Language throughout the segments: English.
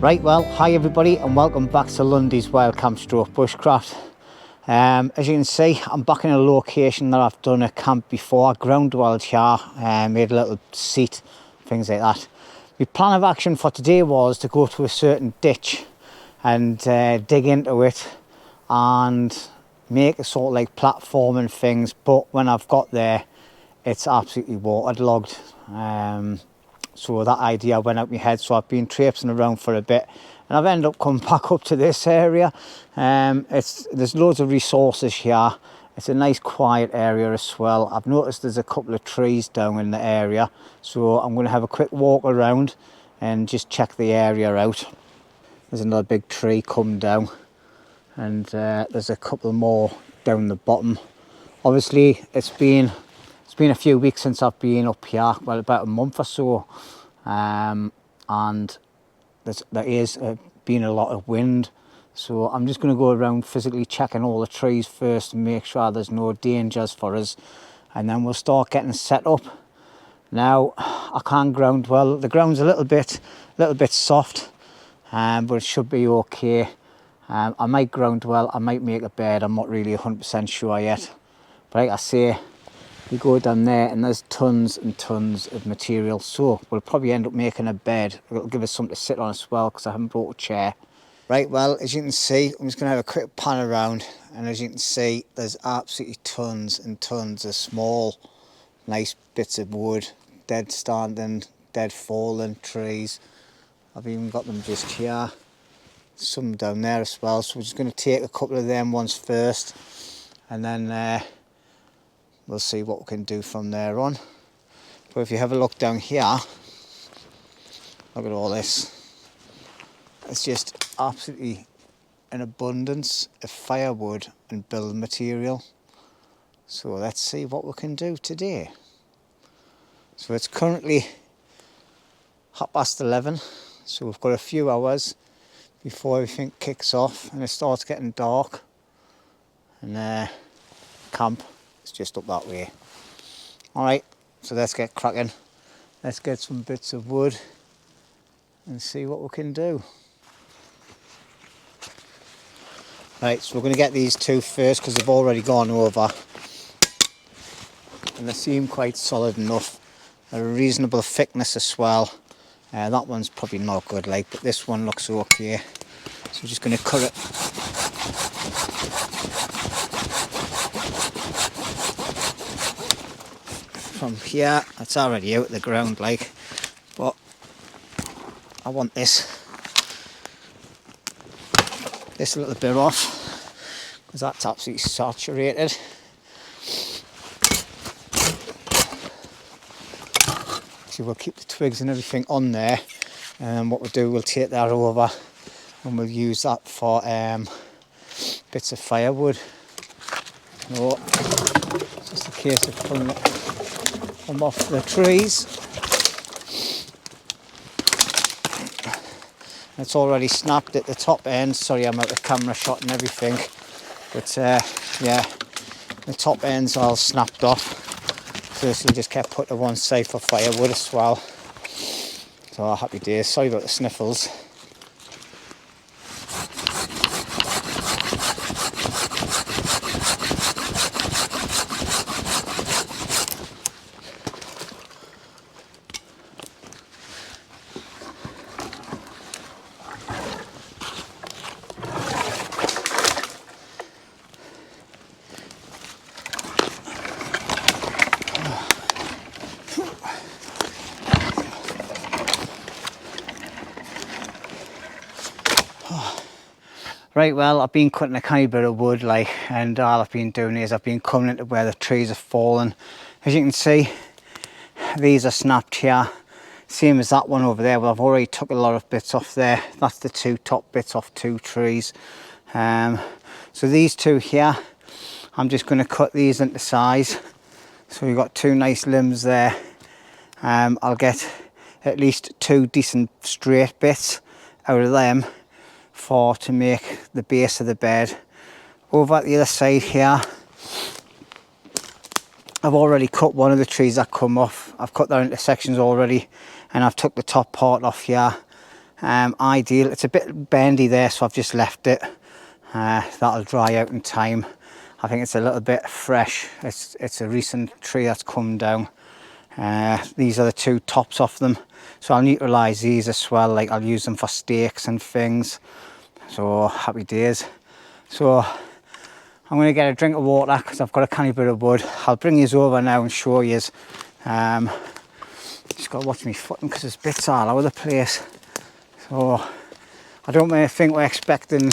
Right, well, hi everybody and welcome back to LUNDY'S WILDCAMP stroke bushcraft. As you can see, I'm back in a location that I've done a camp before. I ground dwelled here, made a little seat, things like that. My plan of action for today was to go to a certain ditch and dig into it and make a sort of like platform and things, but when I've got there, it's absolutely waterlogged. So that idea went out my head, so I've been traipsing around for a bit and I've ended up coming back up to this area. There's loads of resources here. It's a nice quiet area as well. I've noticed there's a couple of trees down in the area, so I'm going to have a quick walk around and just check the area out. There's another big tree come down and there's a couple more down the bottom. Obviously it's been a few weeks since I've been up here, well, about a month or so, and there is been a lot of wind, so I'm just going to go around physically checking all the trees first and make sure there's no dangers for us, and then we'll start getting set up. Now I can't ground well, the ground's a little bit soft, but it should be okay. I might ground well, I might make a bed, I'm not really 100% sure yet, but like I say, we go down there and there's tons and tons of material, so we'll probably end up making a bed. It'll give us something to sit on as well because I haven't brought a chair. Right, well, as you can see, I'm just going to have a quick pan around, and as you can see, there's absolutely tons and tons of small nice bits of wood, dead standing, dead fallen trees. I've even got them just here, some down there as well, so we're just going to take a couple of them ones first and then we'll see what we can do from there on. But if you have a look down here, look at all this. It's just absolutely an abundance of firewood and building material. So let's see what we can do today. So it's currently 11:30, so we've got a few hours before everything kicks off and it starts getting dark. And camp, it's just up that way. Alright, so let's get cracking. Let's get some bits of wood and see what we can do. Right, so we're going to get these two first because they've already gone over. And they seem quite solid enough. They're a reasonable thickness as well. That one's probably not good, like, but this one looks okay. So we're just going to cut it. From here, it's already out of the ground, like, but I want this little bit off because that's absolutely saturated. So we'll keep the twigs and everything on there, and what we'll do, we'll take that over and we'll use that for bits of firewood. So it's just a case of pulling them off the trees. It's already snapped at the top end. Sorry, I'm out of camera shot and everything, but yeah, the top end's all snapped off. So this will just get put to one side for firewood as well. So happy days. Sorry about the sniffles. Right, well, I've been cutting a tiny bit of wood, like, and all I've been doing is I've been coming into where the trees are falling. As you can see, these are snapped here, same as that one over there. Well, I've already took a lot of bits off there. That's the two top bits off two trees. So these two here, I'm just going to cut these into size. So we've got two nice limbs there. I'll get at least two decent straight bits out of them to make the base of the bed. Over at the other side here, I've already cut one of the trees that come off. I've cut that into sections already, and I've took the top part off here. ideal. It's a bit bendy there, so I've just left it. That'll dry out in time. I think it's a little bit fresh. It's a recent tree that's come down. These are the two tops off them, so I'll neutralise these as well. Like, I'll use them for stakes and things. So happy days. So I'm going to get a drink of water because I've got a canny bit of wood. I'll bring these over now and show you. Just got to watch me footing because there's bits all over the place. So I don't really think we're expecting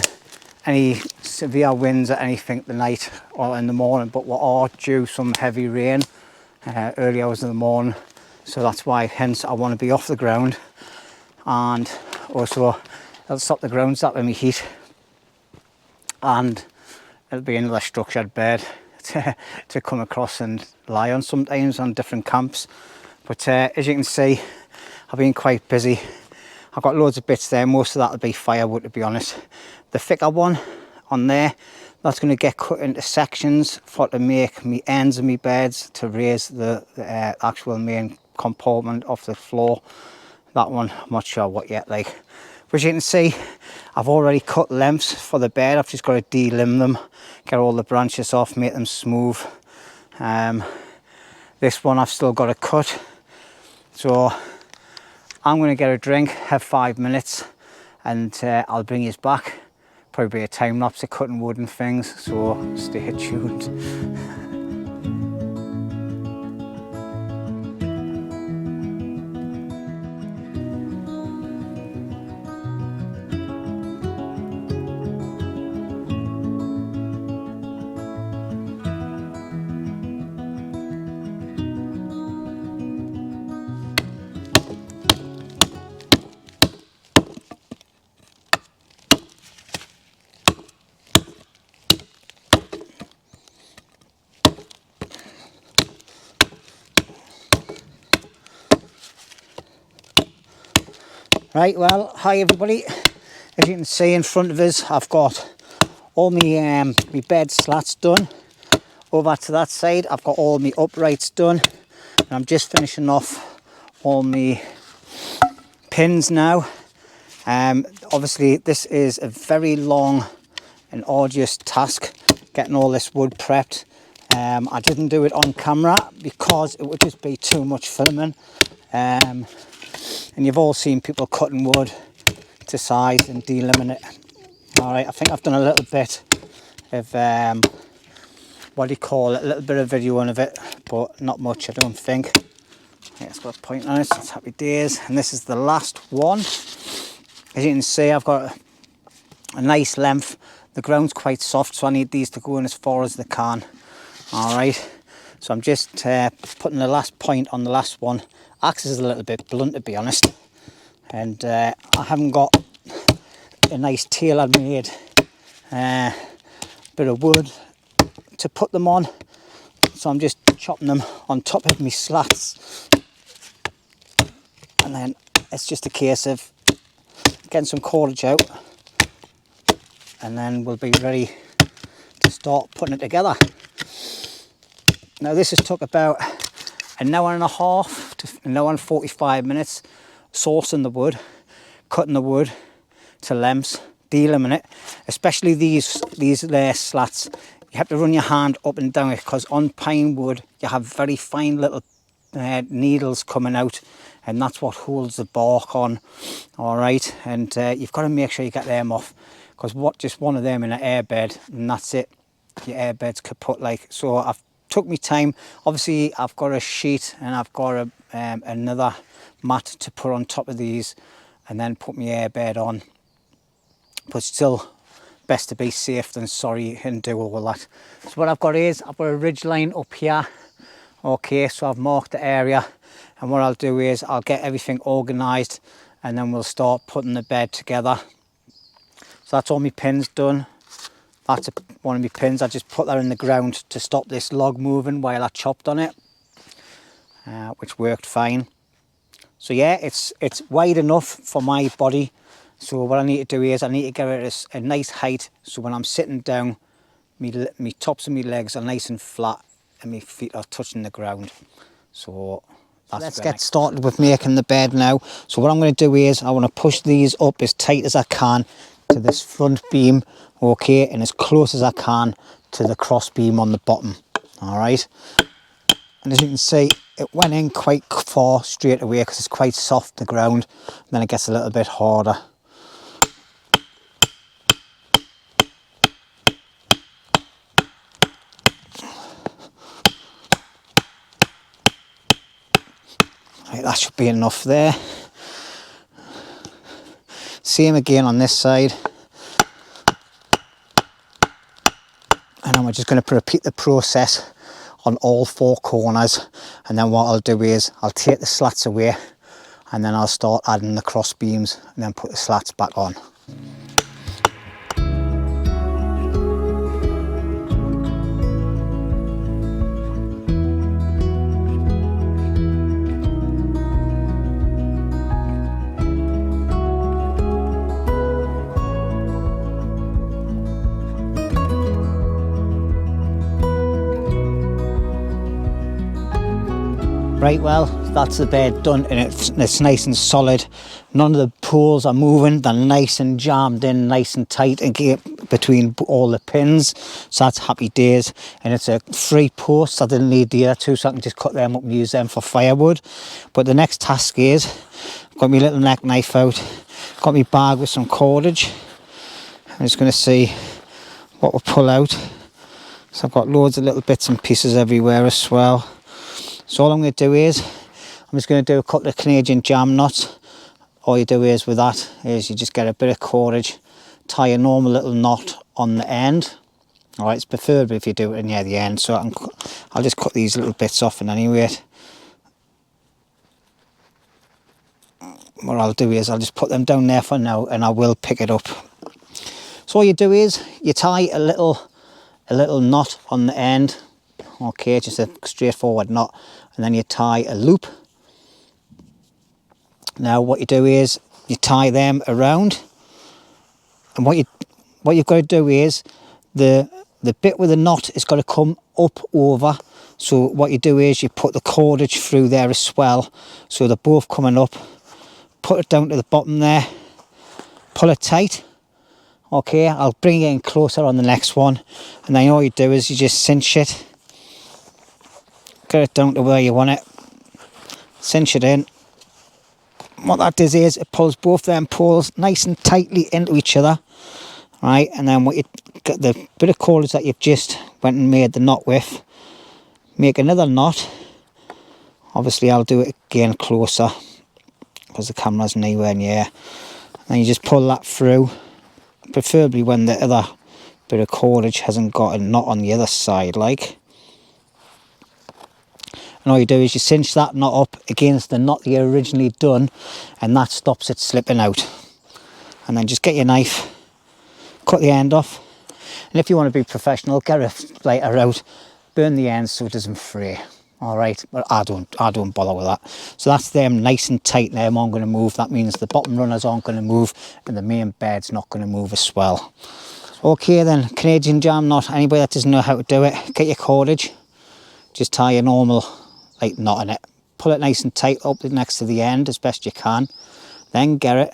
any severe winds or anything tonight or in the morning, but we are due some heavy rain early hours in the morning, so that's why, hence I want to be off the ground, and also it'll stop the ground zapping me heat, and it'll be another structured bed to come across and lie on sometimes on different camps. But as you can see, I've been quite busy. I've got loads of bits there. Most of that will be firewood, to be honest. The thicker one on there, that's going to get cut into sections to make me ends of me beds to raise the actual main compartment of the floor. That one, I'm not sure what yet, like. But as you can see, I've already cut lengths for the bed. I've just got to de-limb them, get all the branches off, make them smooth. This one I've still got to cut. So I'm going to get a drink, have 5 minutes, and I'll bring you back. Probably be a time lapse of cutting wood and things, so stay tuned. Right, well, hi everybody. As you can see in front of us, I've got all my bed slats done. Over to that side, I've got all my uprights done, and I'm just finishing off all my pins now. Obviously, this is a very long and arduous task, getting all this wood prepped. I didn't do it on camera because it would just be too much filming. And you've all seen people cutting wood to size and de-limbing it. Alright, I think I've done a little bit of, what do you call it, a little bit of videoing of it, but not much, I don't think. Yeah, it's got a point on it, so it's happy days. And this is the last one. As you can see, I've got a nice length. The ground's quite soft, so I need these to go in as far as they can. Alright, so I'm just putting the last point on the last one. Axe is a little bit blunt, to be honest, and I haven't got a nice tailor-made bit of wood to put them on, so I'm just chopping them on top of my slats, and then it's just a case of getting some cordage out, and then we'll be ready to start putting it together. Now this has took about an hour and a half to an hour and 45 minutes sourcing the wood, cutting the wood to lengths, de-limbing it. Especially these there slats, you have to run your hand up and down it, because on pine wood you have very fine little needles coming out, and that's what holds the bark on. All right, and you've got to make sure you get them off, because just one of them in an airbed and that's it, your airbed's kaput. Like, so I've took me time. Obviously I've got a sheet and I've got another mat to put on top of these, and then put my airbed on, but still best to be safe than sorry and do all that. So what I've got is, I've got a ridge line up here. Okay, so I've marked the area, and what I'll do is I'll get everything organized, and then we'll start putting the bed together. So that's all my pins done. That's one of my pins. I just put that in the ground to stop this log moving while I chopped on it, which worked fine. So yeah, it's wide enough for my body. So what I need to do is I need to get it at a nice height, so when I'm sitting down, me tops of my legs are nice and flat and my feet are touching the ground. So Let's get started with making the bed now. So what I'm going to do is I want to push these up as tight as I can to this front beam, okay, and as close as I can to the cross beam on the bottom. All right, and as you can see, it went in quite far straight away because it's quite soft, the ground, and then it gets a little bit harder. Right, that should be enough there. Same again on this side. And then we're just going to repeat the process on all 4 corners. And then what I'll do is I'll take the slats away and then I'll start adding the cross beams and then put the slats back on. Right, well, that's the bed done, and it's nice and solid. None of the poles are moving. They're nice and jammed in, nice and tight again between all the pins. So that's happy days. And it's a 3 posts. I didn't need the other 2, so I can just cut them up and use them for firewood. But the next task is, I've got my little neck knife out, got my bag with some cordage. I'm just going to see what we'll pull out. So I've got loads of little bits and pieces everywhere as well. So all I'm going to do is, I'm just going to do a couple of Canadian jam knots. All you do is with that is you just get a bit of cordage, tie a normal little knot on the end. All right, it's preferable if you do it near the end. So I'll just cut these little bits off, and anyway, what I'll do is I'll just put them down there for now, and I will pick it up. So all you do is you tie a little knot on the end. Okay, just a straightforward knot, and then you tie a loop. Now what you do is you tie them around, and what you've got to do is the bit with the knot is got to come up over. So what you do is you put the cordage through there as well, so they're both coming up. Put it down to the bottom there, pull it tight. Okay, I'll bring it in closer on the next one, and then all you do is you just cinch it. Get it down to where you want it, cinch it in. What that does is it pulls both them poles nice and tightly into each other, right? And then what you get, the bit of cordage that you've just went and made the knot with, make another knot. Obviously I'll do it again closer because the camera's nowhere near. And then you just pull that through, preferably when the other bit of cordage hasn't got a knot on the other side, like. And all you do is you cinch that knot up against the knot you originally done, and that stops it slipping out. And then just get your knife, cut the end off, and if you want to be professional, get a lighter out, burn the ends so it doesn't fray. All right, but I don't bother with that. So that's them nice and tight. Them aren't going to move. That means the bottom runners aren't going to move, and the main bed's not going to move as well. Okay then, Canadian jam knot. Anybody that doesn't know how to do it, get your cordage, just tie a normal like knot in it, pull it nice and tight up next to the end as best you can, then get it,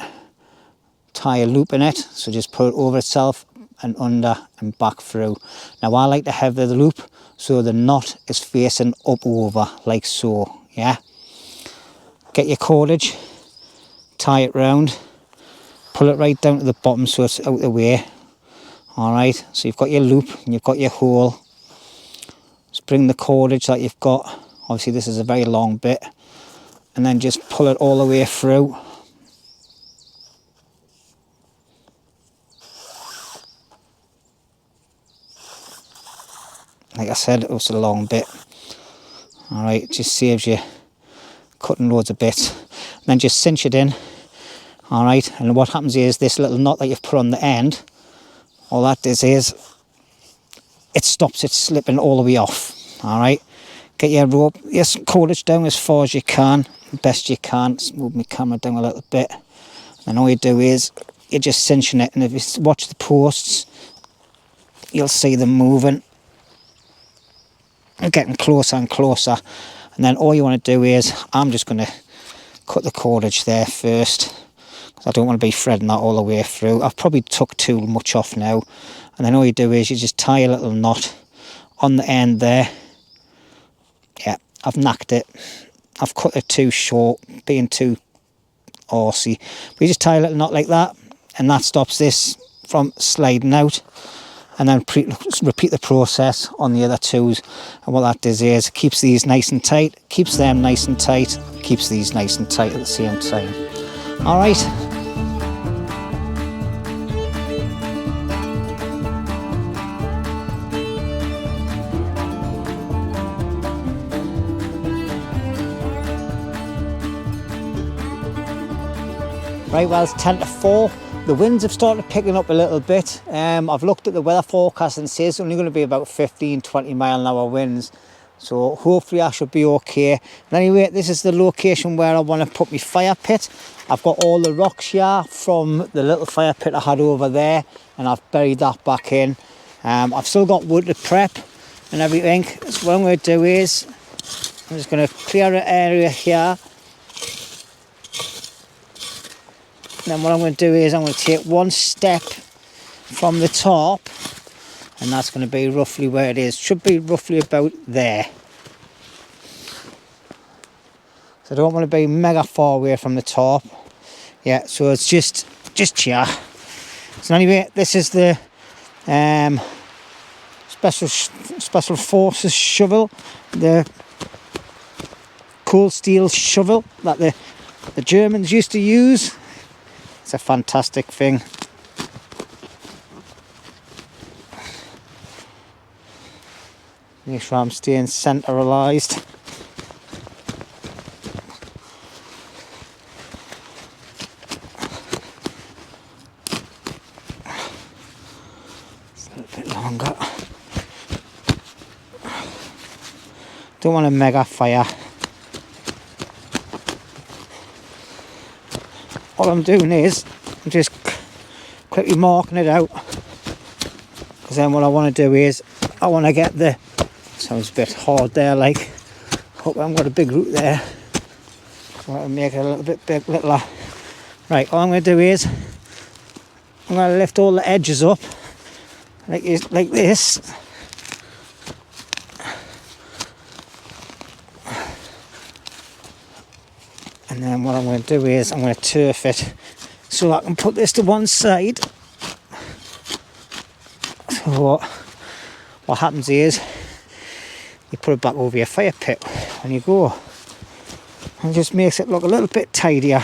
tie a loop in it, so just put it over itself and under and back through. Now I like to have the loop so the knot is facing up over like so. Yeah, get your cordage, tie it round, pull it right down to the bottom so it's out the way. All right, so you've got your loop and you've got your hole. Just bring the cordage that you've got, obviously this is a very long bit, and then just pull it all the way through. Like I said, it was a long bit. All right, just saves you cutting loads of bits. And then just cinch it in. All right, and what happens is this little knot that you've put on the end, all that does is it stops it slipping all the way off. All right, get your rope, yes, cordage down as far as you can, best you can. Let's move my camera down a little bit. And all you do is you're just cinching it, and if you watch the posts, you'll see them moving and getting closer and closer. And then all you want to do is, I'm just going to cut the cordage there first, because I don't want to be threading that all the way through. I've probably took too much off now. And then all you do is you just tie a little knot on the end there. Yeah, I've knacked it. I've cut it too short, being too horsey. But you just tie a little knot like that, and that stops this from sliding out. And then repeat the process on the other twos. And what that does is keeps these nice and tight, keeps them nice and tight, keeps these nice and tight at the same time. All right. Right, well, it's 10 to 4. The winds have started picking up a little bit. I've looked at the weather forecast and it says it's only going to be about 15-20 mile an hour winds. So hopefully I should be okay. And anyway, this is the location where I want to put my fire pit. I've got all the rocks here from the little fire pit I had over there, and I've buried that back in. I've still got wood to prep and everything. So what I'm going to do is, I'm just going to clear an area here. Then what I'm going to do is I'm going to take one step from the top, and that's going to be roughly where it is. Should be roughly about there. So I don't want to be mega far away from the top. Yeah, so it's just here. So anyway, this is the special forces shovel, the cold steel shovel that the Germans used to use. It's a fantastic thing. Make sure I'm staying centralised. It's a little bit longer. Don't want a mega fire. What I'm doing is, I'm just quickly marking it out, because then what I want to do is, I want to get the, sounds a bit hard there, like, hope I haven't got a big root there, I want to make it a little bit big, littler. Right, all I'm going to do is, I'm going to lift all the edges up, like this. And then what I'm going to do is I'm going to turf it so I can put this to one side. So what happens is you put it back over your fire pit when you go, and it just makes it look a little bit tidier.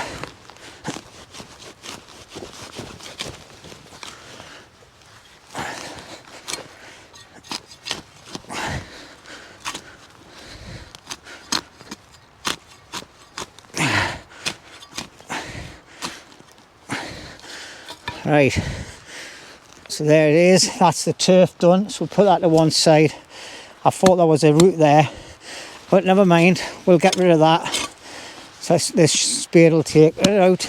Right, so there it is, that's the turf done, so we'll put that to one side. I thought there was a root there, but never mind, we'll get rid of that. So this spade will take it out.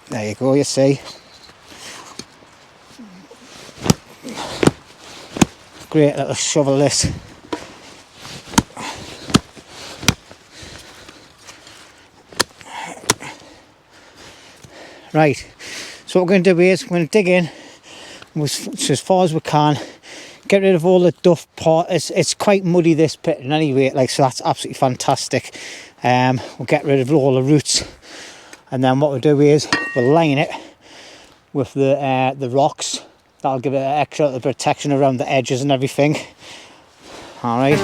There you go, you see. Great little shovel this. Right, so what we're going to do is, we're going to dig in as far as we can, get rid of all the duff part. It's quite muddy, this pit, in any way, like, so that's absolutely fantastic. We'll get rid of all the roots, and then what we'll do is, we'll line it with the rocks. That'll give it an extra protection around the edges and everything. Alright.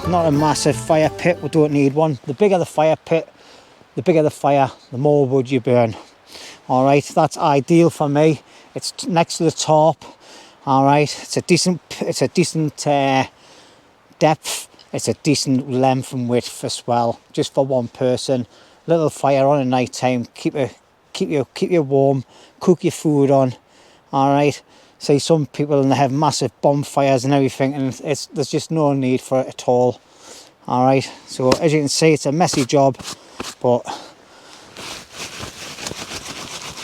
Not a massive fire pit, we don't need one. The bigger the fire pit, the bigger the fire, the more wood you burn. Alright, that's ideal for me. It's next to the tarp, All right, it's a decent depth. It's a decent length and width as well, just for one person. Little fire on at night time, keep you warm, cook your food on. All right. See, some people, and they have massive bonfires and everything, and there's just no need for it at all. All right. So as you can see, it's a messy job, but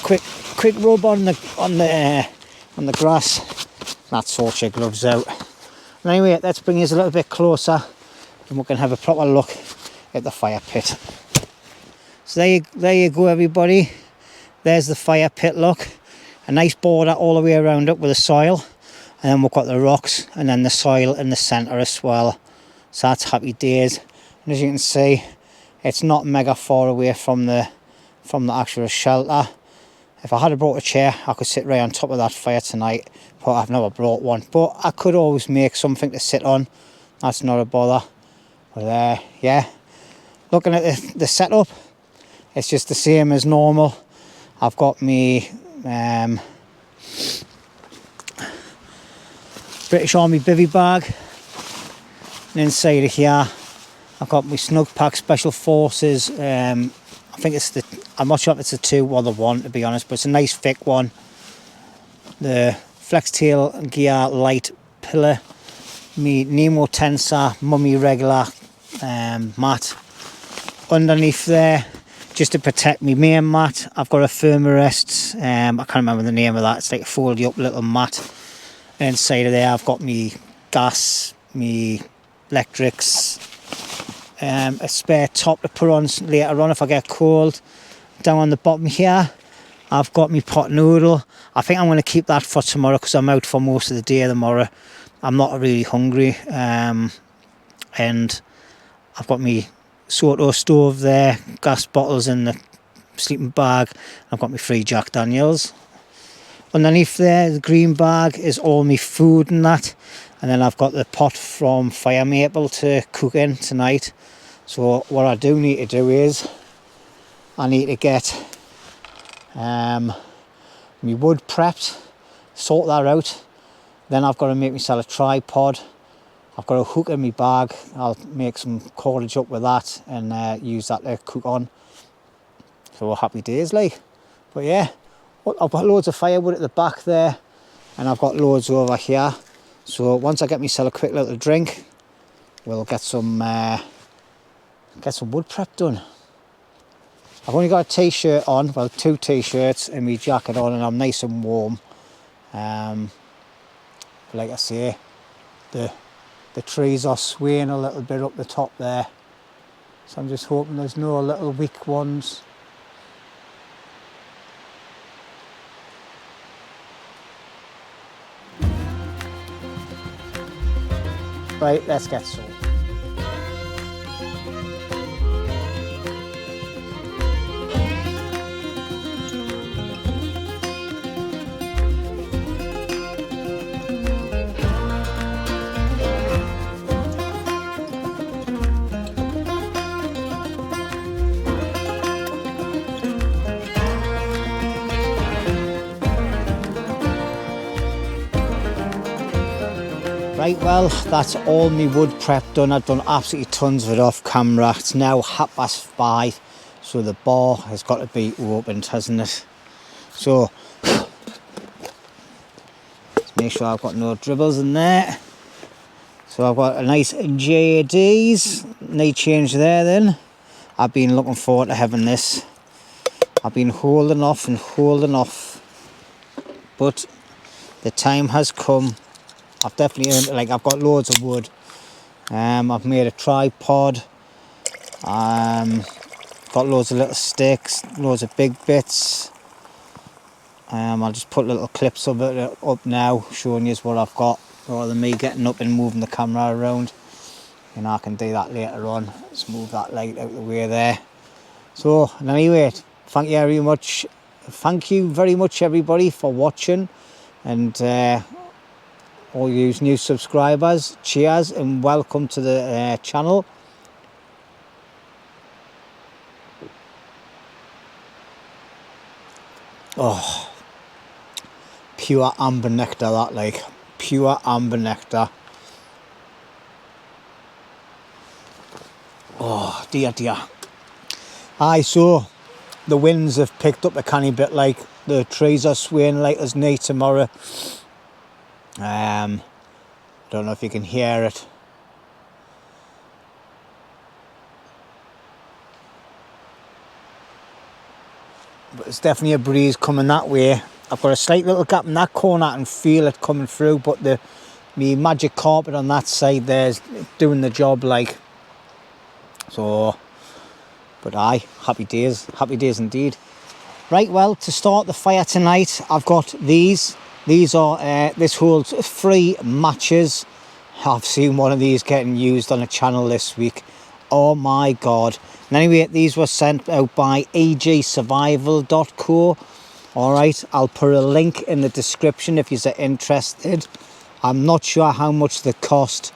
quick rub on the grass. That sorts your gloves out. And anyway, let's bring you a little bit closer, and we can have a proper look at the fire pit. So there you go, everybody. There's the fire pit. Look. A nice border all the way around it with the soil, and then we've got the rocks and then the soil in the centre as well. So that's happy days. And as you can see, it's not mega far away from the actual shelter. If I had brought a chair, I could sit right on top of that fire tonight, but I've never brought one. But I could always make something to sit on. That's not a bother. But yeah, looking at the setup, it's just the same as normal. I've got me British Army bivvy bag, and inside of here I've got my Snug Pack Special Forces. I think I'm not sure if it's the 2 or the 1, to be honest, but it's a nice thick one. The Flextailgear light pillar, me Nemo Tensor Mummy regular mat. Underneath there, just to protect me main mat, I've got a Thermarest. I can't remember the name of that. It's like a fold up little mat. And inside of there, I've got me gas, me electrics, a spare top to put on later on if I get cold. Down on the bottom here, I've got me pot noodle. I think I'm going to keep that for tomorrow because I'm out for most of the day tomorrow. I'm not really hungry. And I've got me Soto stove there, gas bottles in the sleeping bag. I've got my 3 Jack Daniels. Underneath there, the green bag is all my food and that. And then I've got the pot from Fire Maple to cook in tonight. So what I do need to do is, I need to get my wood prepped, sort that out. Then I've got to make myself a tripod. I've got a hook in my bag. I'll make some cordage up with that and use that to cook on. So happy days, like. But yeah, I've got loads of firewood at the back there, and I've got loads over here. So once I get myself a quick little drink, we'll get some wood prep done. I've only got a t-shirt on, well 2 t-shirts and my jacket on, and I'm nice and warm. Like I say, the trees are swaying a little bit up the top there, so I'm just hoping there's no little weak ones. Right, let's get some. Right, well, that's all my wood prep done. I've done absolutely tons of it off camera. It's now 5:30, so the bar has got to be opened, hasn't it? So, let's make sure I've got no dribbles in there. So I've got a nice JADs, need change there then. I've been looking forward to having this. I've been holding off and holding off, but the time has come. I've definitely earned it. Like, I've got loads of wood. I've made a tripod. Got loads of little sticks, loads of big bits. I'll just put little clips of it up now, showing you what I've got, rather than me getting up and moving the camera around. You know, I can do that later on. Just move that light out of the way there. So, anyway, thank you very much. Thank you very much, everybody, for watching, and all you new subscribers, cheers and welcome to the channel. Oh, pure amber nectar, that, like pure amber nectar. Oh dear, dear. Aye, so the winds have picked up a canny bit, like the trees are swaying like there's no tomorrow. Don't know if you can hear it. But there's definitely a breeze coming that way. I've got a slight little gap in that corner, I can feel it coming through, but me magic carpet on that side there's doing the job, like. So, but aye, happy days indeed. Right, well, to start the fire tonight, I've got these. These are, this holds 3 matches. I've seen one of these getting used on a channel this week. Oh my God. And anyway, these were sent out by egsurvival.co. Alright, I'll put a link in the description if you're interested. I'm not sure how much they cost.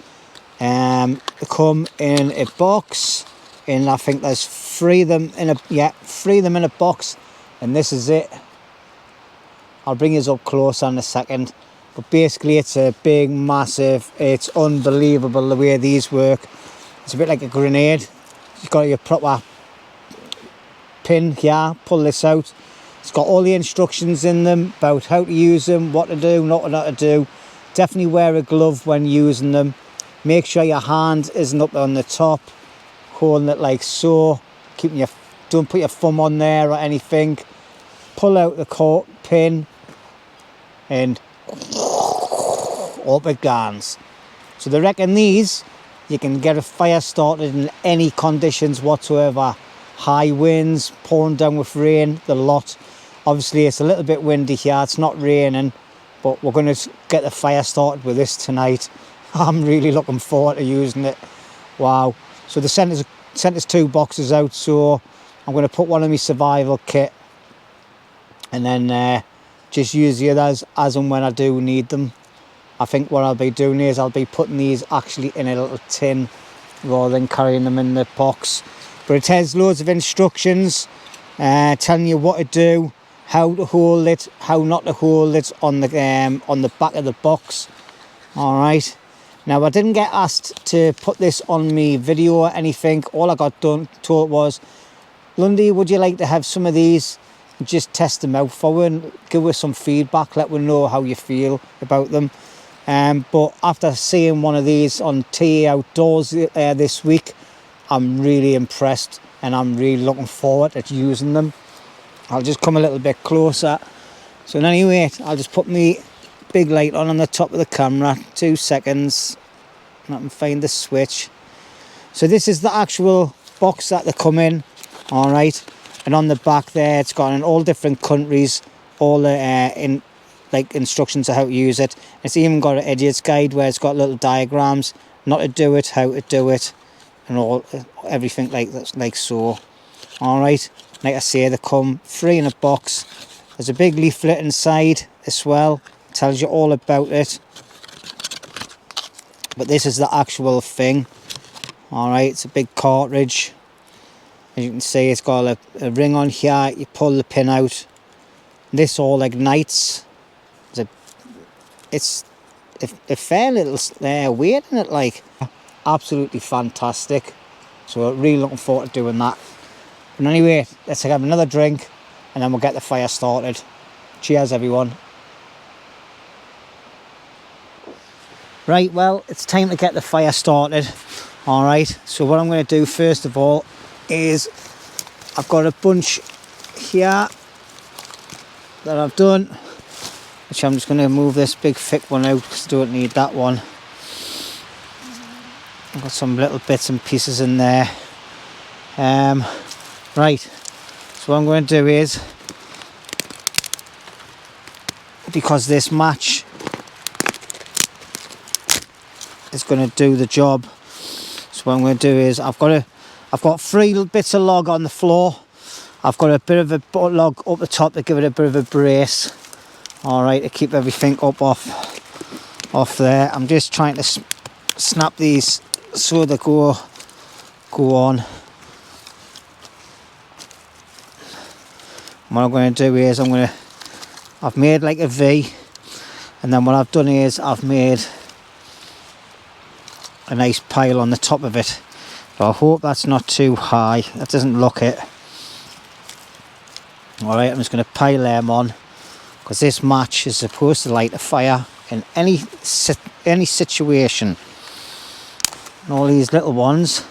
They come in a box, and I think there's 3 of them in a, yeah, 3 of them in a box, and this is it. I'll bring you up closer in a second. But basically it's a big, massive, it's unbelievable the way these work. It's a bit like a grenade. You've got your proper pin here, pull this out. It's got all the instructions in them about how to use them, what to do, not to do. Definitely wear a glove when using them. Make sure your hand isn't up on the top, holding it like so. Don't put your thumb on there or anything. Pull out the pin and up it goes. So they reckon these, you can get a fire started in any conditions whatsoever. High winds, pouring down with rain, the lot. Obviously it's a little bit windy here, it's not raining, but we're going to get the fire started with this tonight. I'm really looking forward to using it. Wow. So they sent us 2 boxes out, so I'm going to put one in my survival kit and then just use the others as and when I do need them. I think what I'll be doing is I'll be putting these actually in a little tin rather than carrying them in the box. But it has loads of instructions telling you what to do, how to hold it, how not to hold it on the back of the box. All right. Now I didn't get asked to put this on me video or anything. All I got told was, Lundy, would you like to have some of these? Just test them out for and give us some feedback. Let me know how you feel about them. But after seeing one of these on TA Outdoors this week, I'm really impressed and I'm really looking forward to using them. I'll just come a little bit closer. So anyway, I'll just put my big light on the top of the camera. 2 seconds. And I can find the switch. So this is the actual box that they come in. All right. And on the back there, it's got in all different countries, all the instructions of how to use it. It's even got an idiot's guide where it's got little diagrams, not to do it, how to do it, and everything like so. All right, like I say, they come 3 in a box. There's a big leaflet inside as well, it tells you all about it. But this is the actual thing. All right, it's a big cartridge. As you can see, it's got a ring on here. You pull the pin out. This all ignites. It's a fair little weight in it, like. Absolutely fantastic. So really looking forward to doing that. But anyway, let's have another drink and then we'll get the fire started. Cheers, everyone. Right, well, it's time to get the fire started. All right, so what I'm going to do first of all is I've got a bunch here that I've done, which I'm just going to move this big thick one out because I don't need that one. I've got some little bits and pieces in there. Right, so what I'm going to do is, because this match is going to do the job, so what I'm going to do is I've got 3 bits of log on the floor. I've got a bit of a log up the top to give it a bit of a brace. All right, to keep everything up off there. I'm just trying to snap these so they go on. What I'm going to do is I've made like a V, And then what I've done is I've made a nice pile on the top of it. So I hope that's not too high. That doesn't look it. Alright, I'm just going to pile them on, because this match is supposed to light a fire in any situation. And all these little ones,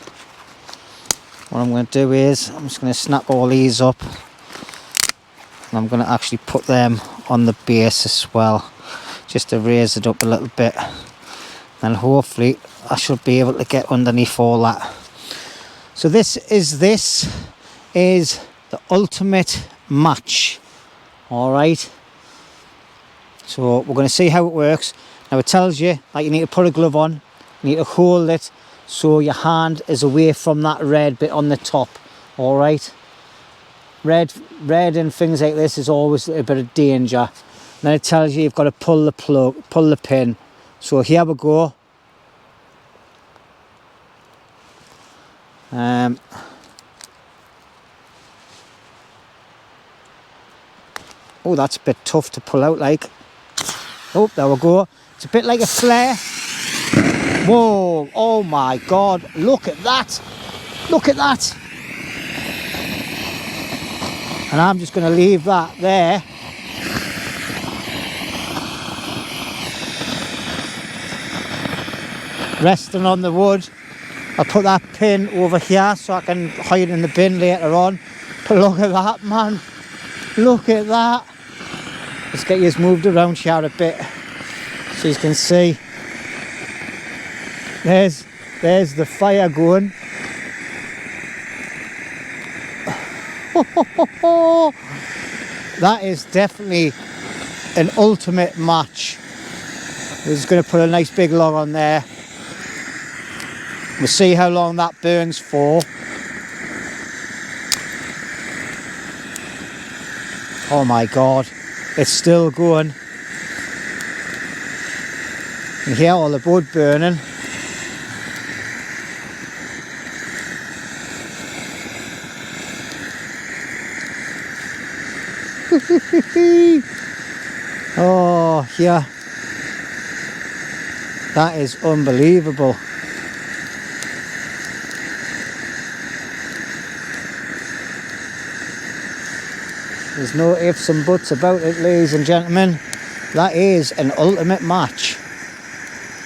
what I'm going to do is I'm just going to snap all these up, and I'm going to actually put them on the base as well, just to raise it up a little bit, and hopefully I should be able to get underneath all that. So this is the ultimate match. Alright, so we're going to see how it works. Now it tells you that you need to put a glove on, you need to hold it so your hand is away from that red bit on the top. Alright, red and things like this is always a bit of danger. Then it tells you you've got to pull the plug, pull the pin. So here we go. Oh, that's a bit tough to pull out, like. Oh, there we go. It's a bit like a flare. Whoa, oh my God, look at that. Look at that. And I'm just going to leave that there. Resting on the wood. I'll put that pin over here so I can hide in the bin later on. But look at that, man. Look at that. Let's get you moved around here a bit so you can see. There's the fire going. That is definitely an ultimate match. We're just going to put a nice big log on there. We'll see how long that burns for. Oh my God, it's still going. You can hear all the wood burning. Oh yeah, that is unbelievable. There's no ifs and buts about it, ladies and gentlemen. That is an ultimate match.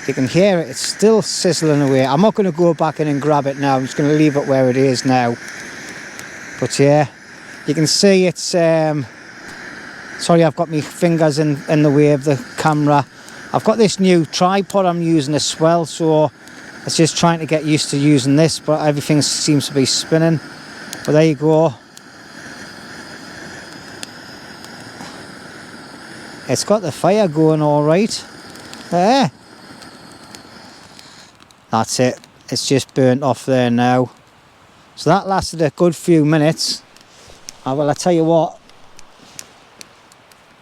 You can hear it, it's still sizzling away. I'm not going to go back in and grab it now. I'm just going to leave it where it is now. But yeah, you can see it's... sorry, I've got my fingers in the way of the camera. I've got this new tripod I'm using as well, so it's just trying to get used to using this, but everything seems to be spinning. But there you go. It's got the fire going all right. There. That's it. It's just burnt off there now. So that lasted a good few minutes. Well, I tell you what,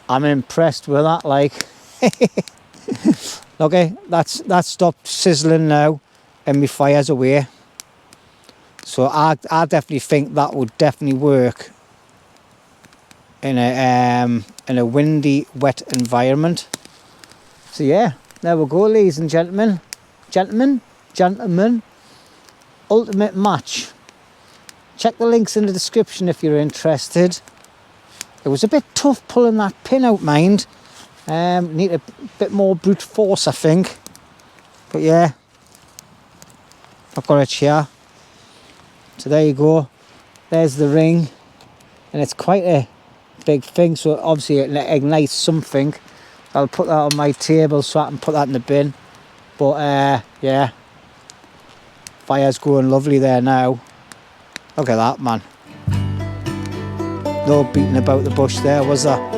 I'm impressed with that, like. Okay, that's stopped sizzling now and my fire's away. So I definitely think that would definitely work in a windy, wet environment. So yeah, there we go, ladies and gentlemen. Gentlemen, ultimate match. Check the links in the description if you're interested. It was a bit tough pulling that pin out, mind. Need a bit more brute force, I think. But yeah, I've got it here. So there you go. There's the ring. And it's quite a big thing, so obviously it ignites something. I'll put that on my table so I can put that in the bin. But yeah, fire's going lovely there now. Look at that, man. No beating about the bush there, was there?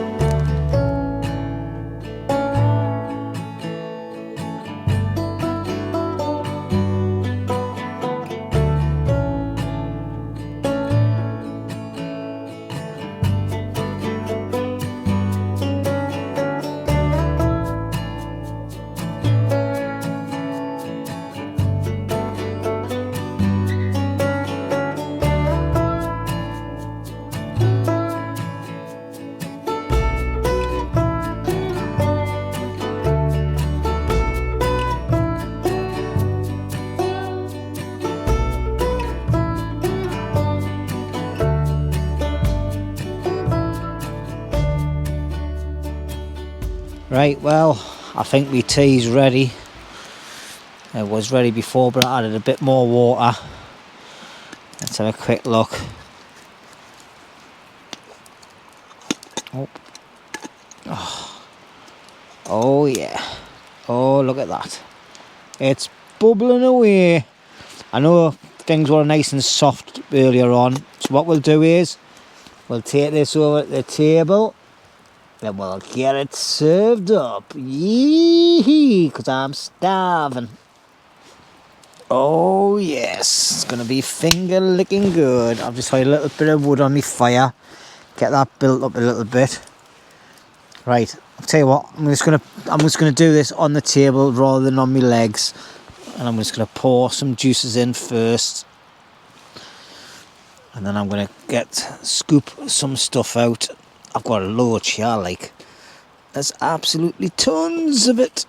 Right, well, I think my tea's ready. It was ready before, but I added a bit more water. Let's have a quick look. Oh yeah. Oh, look at that. It's bubbling away. I know things were nice and soft earlier on. So what we'll do is, we'll take this over to the table. Then we'll get it served up. Yee-hee, because I'm starving. Oh yes, it's going to be finger licking good. I've just had a little bit of wood on my fire. Get that built up a little bit. Right, I'll tell you what, I'm just gonna do this on the table rather than on my legs. And I'm just gonna pour some juices in first. And then I'm gonna scoop some stuff out. I've got a load here, like. There's absolutely tons of it.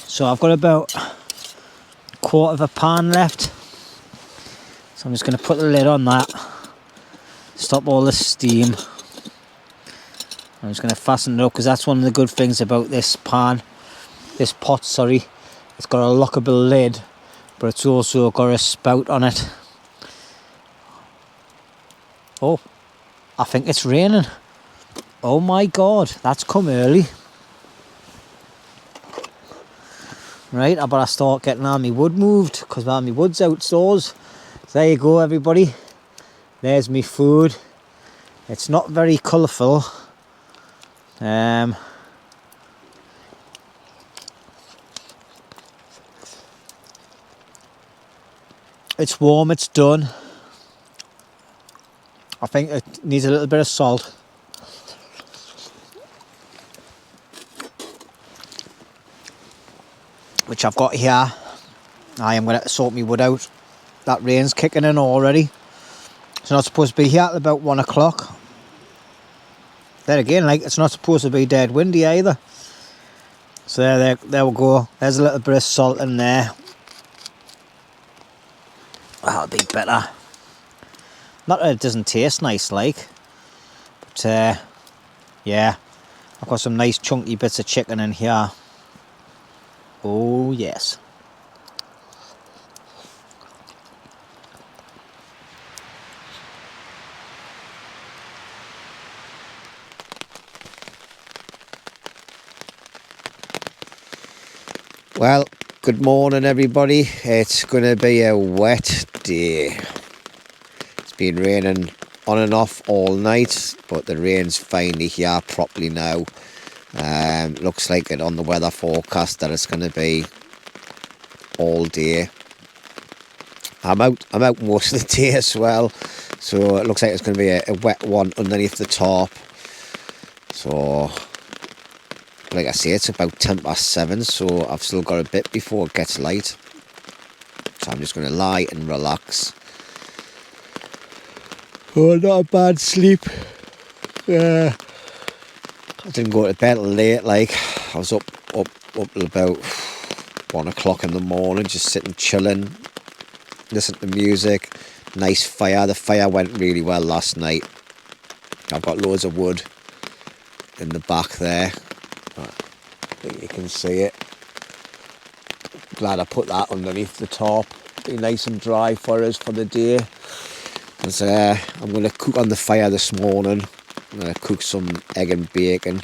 So I've got about a quarter of a pan left. So I'm just gonna put the lid on that. Stop all the steam. I'm just going to fasten it up because that's one of the good things about this pot, sorry. It's got a lockable lid, but it's also got a spout on it. Oh, I think it's raining. Oh my God, that's come early. Right, I better start getting all my wood moved because all my wood's outdoors. So there you go, everybody. There's me food. It's not very colourful. It's warm, it's done. I think it needs a little bit of salt. Which I've got here. I am going to sort my wood out. That rain's kicking in already. It's not supposed to be here at about 1 o'clock. There again, like, it's not supposed to be dead windy either. So there we go. There's a little bit of salt in there. That'll be better. Not that it doesn't taste nice, like. But, yeah. I've got some nice chunky bits of chicken in here. Oh, yes. Well, good morning everybody. It's going to be a wet day. It's been raining on and off all night, but the rain's finally here properly now. Looks like it on the weather forecast that it's going to be all day. I'm out most of the day as well, so it looks like it's going to be a wet one underneath the tarp. So, like I say, it's about 7:10, so I've still got a bit before it gets light. So I'm just going to lie and relax. Oh, not a bad sleep. I didn't go to bed late, like. I was up till about 1 o'clock in the morning, just sitting chilling, listening to music. Nice fire. The fire went really well last night. I've got loads of wood in the back there. I think you can see it. Glad I put that underneath the tarp. Be nice and dry for us for the day. Because I'm going to cook on the fire this morning. I'm going to cook some egg and bacon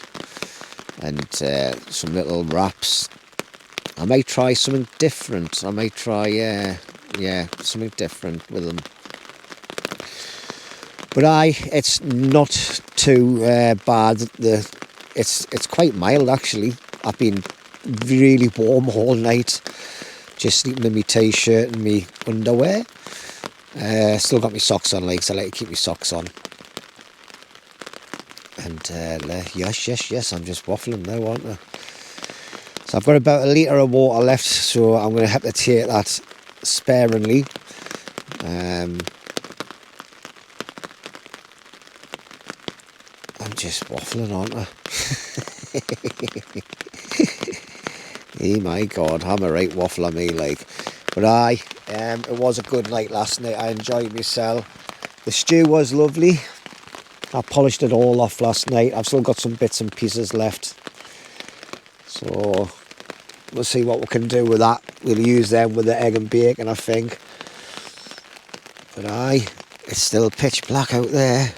and some little wraps. I might try something different. I might try, yeah, something different with them. But it's not too bad. It's quite mild actually. I've been really warm all night, just sleeping in my t-shirt and my underwear. Still got my socks on, like, so I like to keep my socks on. And yes, I'm just waffling now, aren't I? So I've got about 1 litre of water left, so I'm going to have to take that sparingly. I'm just waffling, aren't I? Oh my God, I'm a right waffler, me, like. But it was a good night last night. I enjoyed myself. The stew was lovely. I polished it all off last night. I've still got some bits and pieces left. So we'll see what we can do with that. We'll use them with the egg and bacon, I think. But aye, it's still pitch black out there.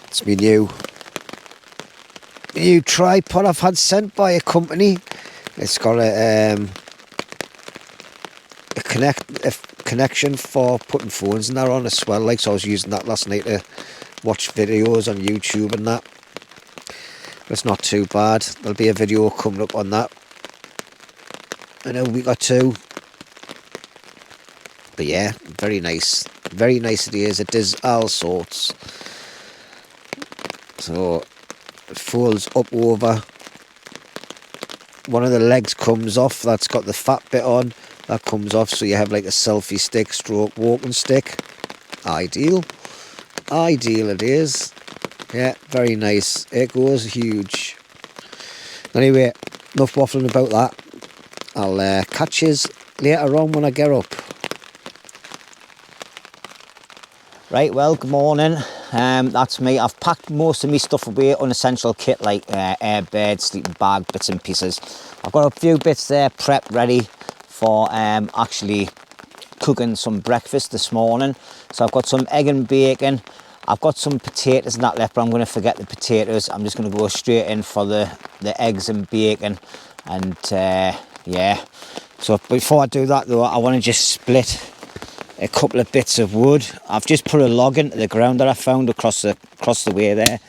It's my new tripod I've had sent by a company. It's got a connection for putting phones and that on as well. Like, so I was using that last night to watch videos on YouTube and that. But it's not too bad. There'll be a video coming up on that in a week or two. But yeah, very nice. Very nice it is. It does all sorts. So it folds up over. One of the legs comes off. That's got the fat bit on. That comes off, so you have like a selfie stick stroke walking stick. Ideal. Ideal it is. Yeah, very nice. It goes huge. Anyway, enough waffling about that. I'll catch you later on when I get up. Right, well, good morning. That's me. I've packed most of my stuff away, unessential kit like air bed, sleeping bag, bits and pieces. I've got a few bits there prepped ready for actually cooking some breakfast this morning. So I've got some egg and bacon. I've got some potatoes and that left, but I'm going to forget the potatoes. I'm just going to go straight in for the eggs and bacon. And yeah, so before I do that though, I want to just split a couple of bits of wood. I've just put a log into the ground that I found across the way there.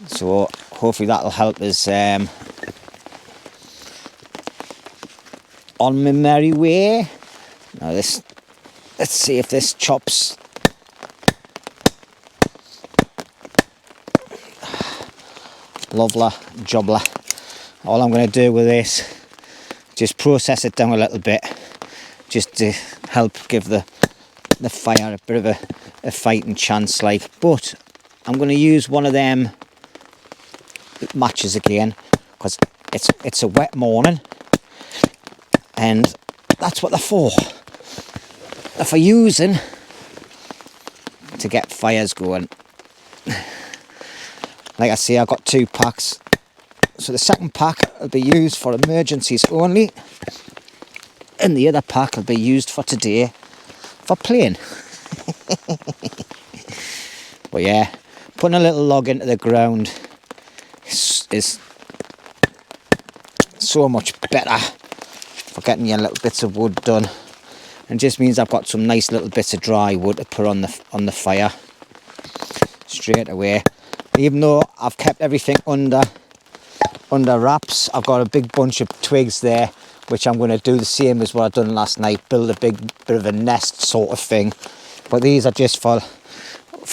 So hopefully that'll help us on my merry way. Now let's see if this chops. Lovely jobbler. All I'm going to do with this, just process it down a little bit, just to help give the fire a bit of a fighting chance, like. But I'm going to use one of them matches again, because it's a wet morning, and that's what they're for. They're for using to get fires going. Like I say, I've got 2 packs. So the second pack will be used for emergencies only, and the other pack will be used for today, for playing. But yeah, putting a little log into the ground is so much better for getting your little bits of wood done, and just means I've got some nice little bits of dry wood to put on the fire straight away. Even though I've kept everything under wraps, I've got a big bunch of twigs there, which I'm going to do the same as what I've done last night, build a big bit of a nest sort of thing. But these are just for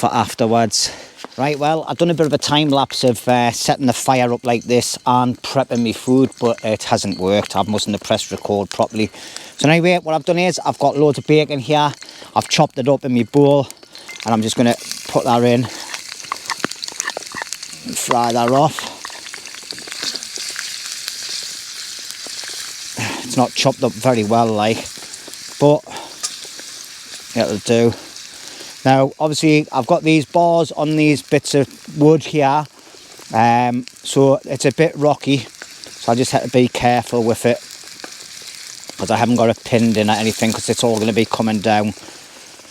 afterwards. Right, well, I've done a bit of a time lapse of setting the fire up like this and prepping my food, but it hasn't worked. I mustn't have pressed record properly. So anyway, what I've done is I've got loads of bacon here. I've chopped it up in my bowl, and I'm just going to put that in and fry that off. It's not chopped up very well, like, but it'll do. Now, obviously, I've got these bars on these bits of wood here, so it's a bit rocky, so I just have to be careful with it, because I haven't got it pinned in or anything, because it's all going to be coming down.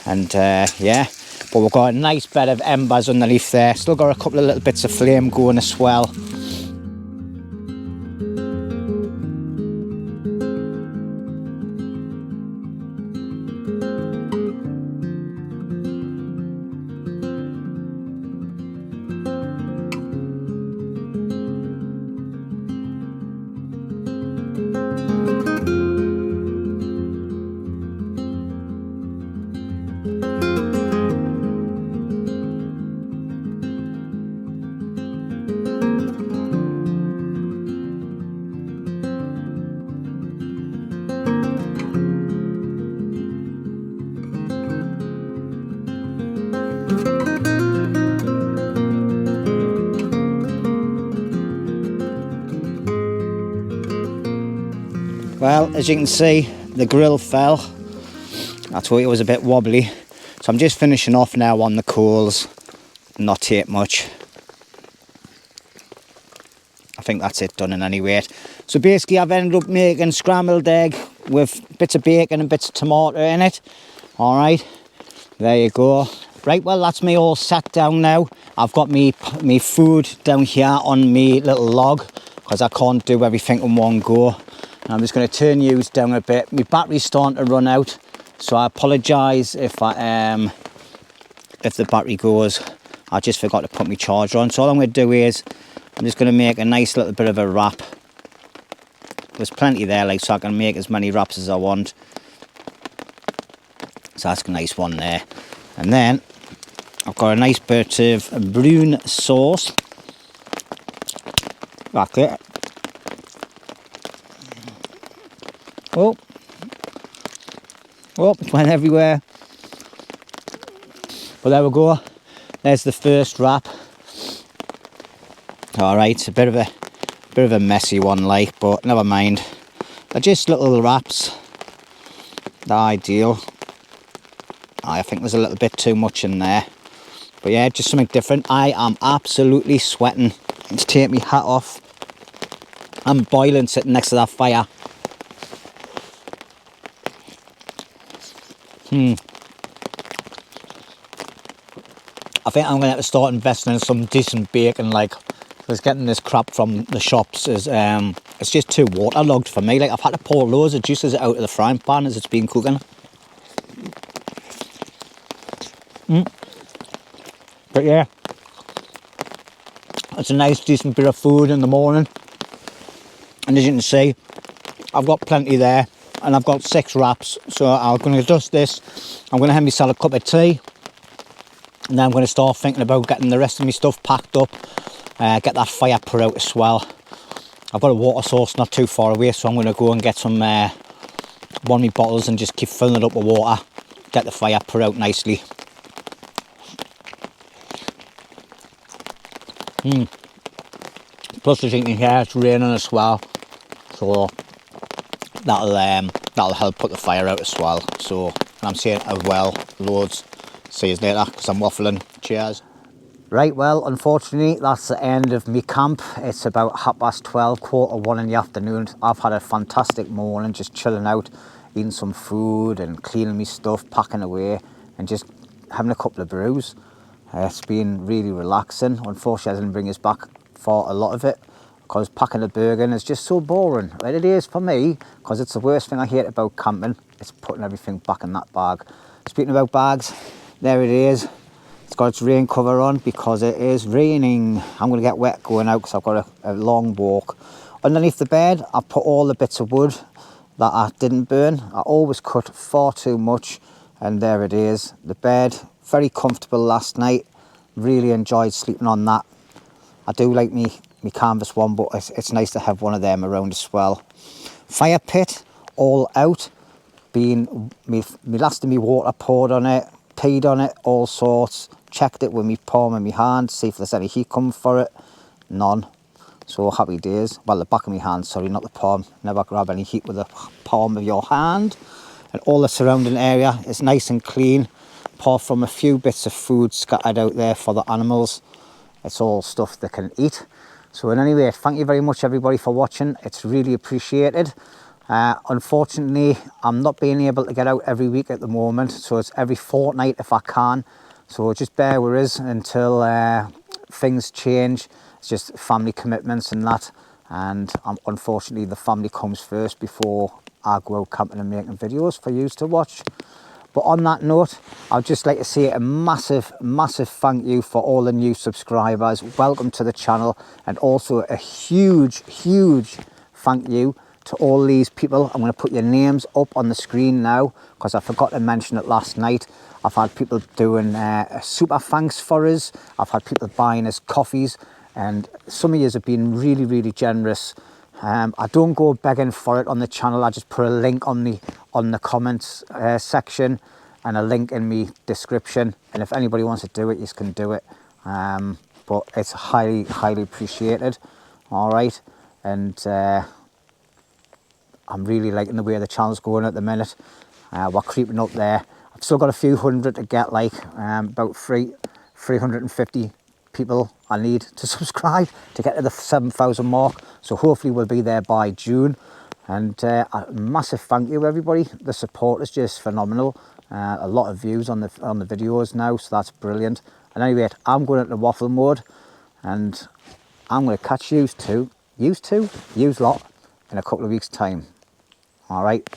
And yeah, but we've got a nice bed of embers underneath there. Still got a couple of little bits of flame going as well. Well, as you can see, the grill fell. I told you it was a bit wobbly. So I'm just finishing off now on the coals. not take much. I think that's it done in any weight. So basically I've ended up making scrambled egg with bits of bacon and bits of tomato in it. All right, there you go. Right, well, that's me all sat down now. I've got me food down here on me little log because I can't do everything in one go. And I'm just going to turn yours down a bit. My battery's starting to run out, so I apologise if the battery goes. I just forgot to put my charger on. So all I'm going to do is I'm just going to make a nice little bit of a wrap. There's plenty there, like, so I can make as many wraps as I want. So that's a nice one there. And then I've got a nice bit of brune sauce. That's it. Oh, it went everywhere. But there we go. There's the first wrap. All right, it's a bit of a messy one, like, but never mind. They're just little wraps. They're ideal. I think there's a little bit too much in there. But yeah, just something different. I am absolutely sweating. Let's take my hat off. I'm boiling sitting next to that fire. I think I'm going to have to start investing in some decent bacon, like, because getting this crap from the shops is, it's just too waterlogged for me. Like, I've had to pour loads of juices out of the frying pan as it's been cooking. But yeah, it's a nice decent bit of food in the morning, and as you can see, I've got plenty there, and I've got 6 wraps. So I'm going to dust this. I'm going to have myself a cup of tea, and then I'm going to start thinking about getting the rest of my stuff packed up, get that fire put out as well. I've got a water source not too far away, so I'm going to go and get some one of my bottles and just keep filling it up with water, get the fire put out nicely. Plus, as you can hear, it's raining as well, so that'll help put the fire out as well. So, and I'm saying as well, loads. See you later, because I'm waffling. Cheers. Right, well, unfortunately, that's the end of me camp. It's about 12:30, 1:15 in the afternoon. I've had a fantastic morning, just chilling out, eating some food and cleaning my stuff, packing away, and just having a couple of brews. It's been really relaxing. Unfortunately, I didn't bring us back for a lot of it because packing a burger is just so boring. Well, it is for me, because it's the worst thing I hate about camping. It's putting everything back in that bag. Speaking about bags, there it is. It's got its rain cover on because it is raining. I'm going to get wet going out because I've got a long walk. Underneath the bed, I put all the bits of wood that I didn't burn. I always cut far too much, and there it is. The bed, very comfortable last night. Really enjoyed sleeping on that. I do like me canvas one, but it's nice to have one of them around as well. Fire pit, all out. Me last of me water poured on it, peed on it, all sorts. Checked it with me palm in my hand, see if there's any heat coming for it. None. So happy days. Well, the back of my hand, sorry, not the palm. Never grab any heat with the palm of your hand. And all the surrounding area is nice and clean, apart from a few bits of food scattered out there for the animals. It's all stuff they can eat. So in any way, thank you very much everybody for watching. It's really appreciated. Unfortunately, I'm not being able to get out every week at the moment, so it's every fortnight if I can. So just bear with us until things change. It's just family commitments and that, and unfortunately the family comes first before I go out camping and making videos for you to watch. But on that note, I'd just like to say a massive thank you for all the new subscribers. Welcome to the channel, and also a huge thank you to all these people. I'm going to put your names up on the screen now because I forgot to mention it last night. I've had people doing super thanks for us. I've had people buying us coffees, and some of you have been really generous. I don't go begging for it on the channel. I just put a link on the comments section and a link in the description, and if anybody wants to do it, you can do it. But it's highly appreciated. All right, and I'm really liking the way the channel's going at the minute. We're creeping up there. I've still got a few hundred to get, like about 3 350 people I need to subscribe to get to the 7,000 mark. So hopefully we'll be there by June. And a massive thank you everybody. The support is just phenomenal. A lot of views on the videos now, so that's brilliant. And anyway, I'm going into waffle mode, and I'm going to catch yous lot in a couple of weeks time. All right,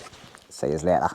see yous later.